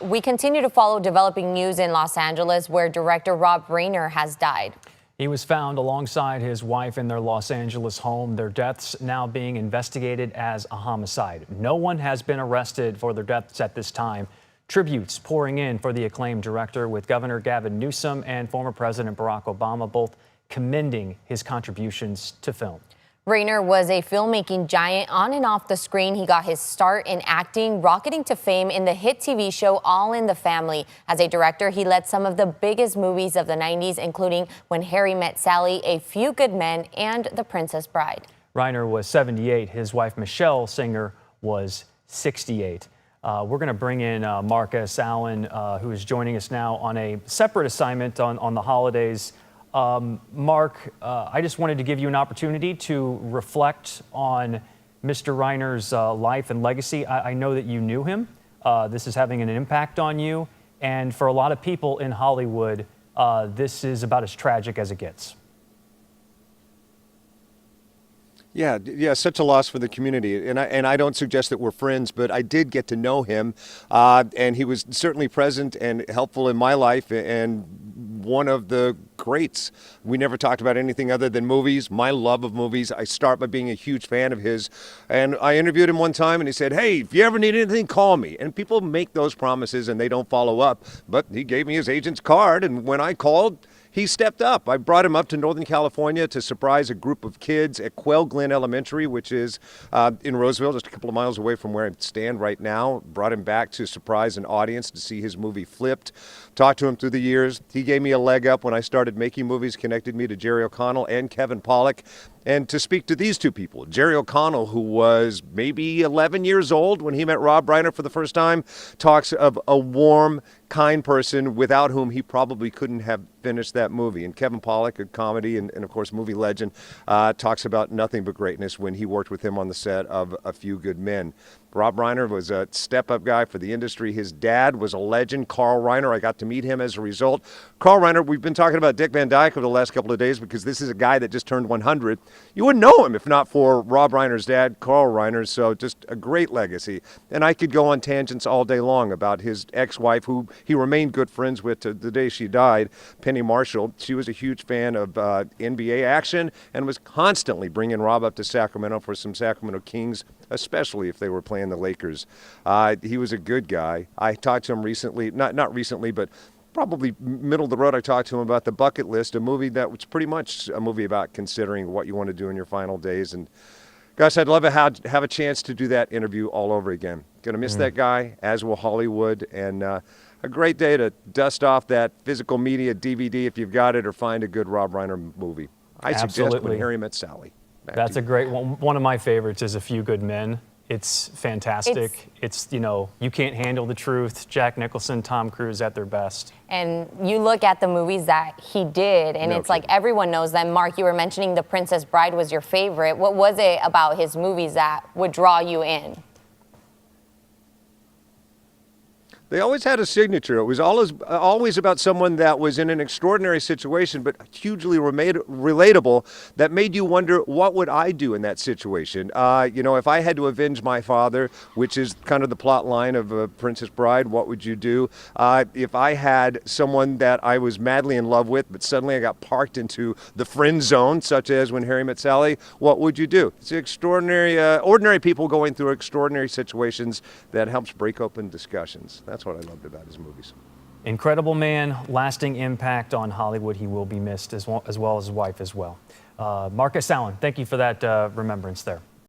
we continue to follow developing news in Los Angeles, where director Rob Reiner has died. He was found alongside his wife in their Los Angeles home. Their deaths now being investigated as a homicide. No one has been arrested for their deaths at this time. Tributes pouring in for the acclaimed director, with Governor Gavin Newsom and former President Barack Obama both commending his contributions to film. Reiner was a filmmaking giant on and off the screen. He got his start in acting, rocketing to fame in the hit TV show All in the Family. As a director, he led some of the biggest movies of the 90s, including When Harry Met Sally, A Few Good Men, and The Princess Bride. Reiner was 78. His wife, Michele, singer, was 68. We're going to bring in Mark S. who is joining us now on a separate assignment on the holidays. Mark, I just wanted to give you an opportunity to reflect on Mr. Reiner's life and legacy. I know that you knew him. This is having an impact on you. And for a lot of people in Hollywood, this is about as tragic as it gets. Yeah, such a loss for the community, and I don't suggest that we're friends, but I did get to know him, and he was certainly present and helpful in my life, and one of the greats. We never talked about anything other than movies, my love of movies. I start by being a huge fan of his, and I interviewed him one time, and he said, "Hey, if you ever need anything, call me." And people make those promises, and they don't follow up, but he gave me his agent's card, and when I called, he stepped up. I brought him up to Northern California to surprise a group of kids at Quail Glen Elementary, which is in Roseville, just a couple of miles away from where I stand right now. Brought him back to surprise an audience to see his movie Flipped. Talked to him through the years. He gave me a leg up when I started making movies, connected me to Jerry O'Connell and Kevin Pollak. And to speak to these two people, Jerry O'Connell, who was maybe 11 years old when he met Rob Reiner for the first time, talks of a warm, kind person without whom he probably couldn't have finished that movie. And Kevin Pollak, a comedy and of course movie legend, talks about nothing but greatness when he worked with him on the set of A Few Good Men. Rob Reiner was a step-up guy for the industry. His dad was a legend, Carl Reiner. I got to meet him as a result. Carl Reiner, we've been talking about Dick Van Dyke over the last couple of days because this is a guy that just turned 100. You wouldn't know him if not for Rob Reiner's dad, Carl Reiner, so just a great legacy. And I could go on tangents all day long about his ex-wife, who he remained good friends with to the day she died, Penny Marshall. She was a huge fan of NBA action and was constantly bringing Rob up to Sacramento for some Sacramento Kings, especially if they were playing the Lakers. He was a good guy. I talked to him recently, not recently, but probably middle of the road. I talked to him about The Bucket List, a movie that was pretty much a movie about considering what you want to do in your final days. And gosh, I'd love to have a chance to do that interview all over again. Gonna miss that guy, as will Hollywood, and a great day to dust off that physical media DVD if you've got it, or find a good Rob Reiner movie. I suggest When Harry Met Sally. That's a great one. One of my favorites is A Few Good Men. It's fantastic. It's, you know, you can't handle the truth. Jack Nicholson, Tom Cruise at their best. And you look at the movies that he did, and it's like everyone knows them. Mark, you were mentioning The Princess Bride was your favorite. What was it about his movies that would draw you in? They always had a signature. It was always about someone that was in an extraordinary situation, but hugely relatable, that made you wonder, what would I do in that situation? You know, if I had to avenge my father, which is kind of the plot line of Princess Bride, what would you do? If I had someone that I was madly in love with, but suddenly I got parked into the friend zone, such as When Harry Met Sally, what would you do? It's extraordinary, ordinary people going through extraordinary situations that helps break open discussions. That's what I loved about his movies. Incredible man, lasting impact on Hollywood. He will be missed, as well as his wife as well. Mark S. Allen, thank you for that remembrance there.